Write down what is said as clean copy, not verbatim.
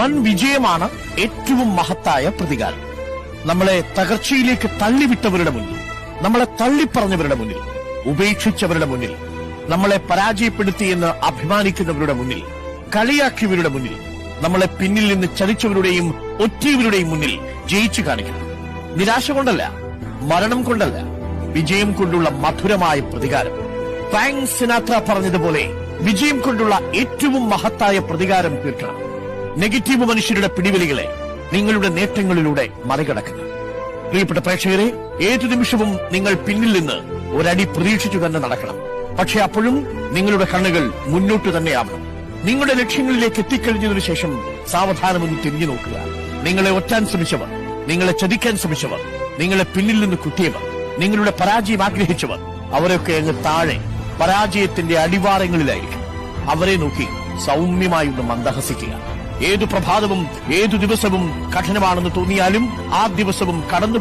വൻ വിജയമാണ് ഏറ്റവും മഹത്തായ പ്രതികാരം. നമ്മളെ തകർച്ചയിലേക്ക് തള്ളിവിട്ടവരുടെ മുന്നിൽ, നമ്മളെ തള്ളിപ്പറഞ്ഞവരുടെ മുന്നിൽ, ഉപേക്ഷിച്ചവരുടെ മുന്നിൽ, നമ്മളെ പരാജയപ്പെടുത്തിയെന്ന് അഭിമാനിക്കുന്നവരുടെ മുന്നിൽ, കളിയാക്കിയവരുടെ മുന്നിൽ, നമ്മളെ പിന്നിൽ നിന്ന് ചതിച്ചവരുടെയും ഒറ്റയവരുടെയും മുന്നിൽ ജയിച്ചു കാണിക്കണം. നിരാശ കൊണ്ടല്ല, മരണം കൊണ്ടല്ല, വിജയം കൊണ്ടുള്ള മധുരമായ പ്രതികാരം. ഫ്രാങ്ക് സിനാത്ര പറഞ്ഞതുപോലെ വിജയം കൊണ്ടുള്ള ഏറ്റവും മഹത്തായ പ്രതികാരം തീർക്കണം. നെഗറ്റീവ് മനുഷ്യരുടെ പിടിവലികളെ നിങ്ങളുടെ നേട്ടങ്ങളിലൂടെ മറികടക്കുക. പ്രിയപ്പെട്ട പ്രേക്ഷകരെ, ഏതു നിമിഷവും നിങ്ങൾ പിന്നിൽ നിന്ന് ഒരടി പ്രതീക്ഷിച്ചു തന്നെ നടക്കണം. പക്ഷെ അപ്പോഴും നിങ്ങളുടെ കണ്ണുകൾ മുന്നോട്ട് തന്നെയാവണം. നിങ്ങളുടെ ലക്ഷ്യങ്ങളിലേക്ക് എത്തിക്കഴിഞ്ഞതിനു ശേഷം സാവധാനമൊന്ന് തിരിഞ്ഞു നോക്കുക. നിങ്ങളെ ഒറ്റാൻ ശ്രമിച്ചവർ, നിങ്ങളെ ചതിക്കാൻ ശ്രമിച്ചവർ, നിങ്ങളെ പിന്നിൽ നിന്ന് കുത്തിയവർ, നിങ്ങളുടെ പരാജയം ആഗ്രഹിച്ചവർ, അവരൊക്കെ അങ്ങ് താഴെ പരാജയത്തിന്റെ അടിവാരങ്ങളിലായിരിക്കും. അവരെ നോക്കി സൗമ്യമായി ഒന്ന് മന്ദഹസിക്കുക. ഏതു പ്രഭാതവും ഏതു ദിവസവും കഠിനമാണെന്ന് തോന്നിയാലും ആ ദിവസവും കടന്നു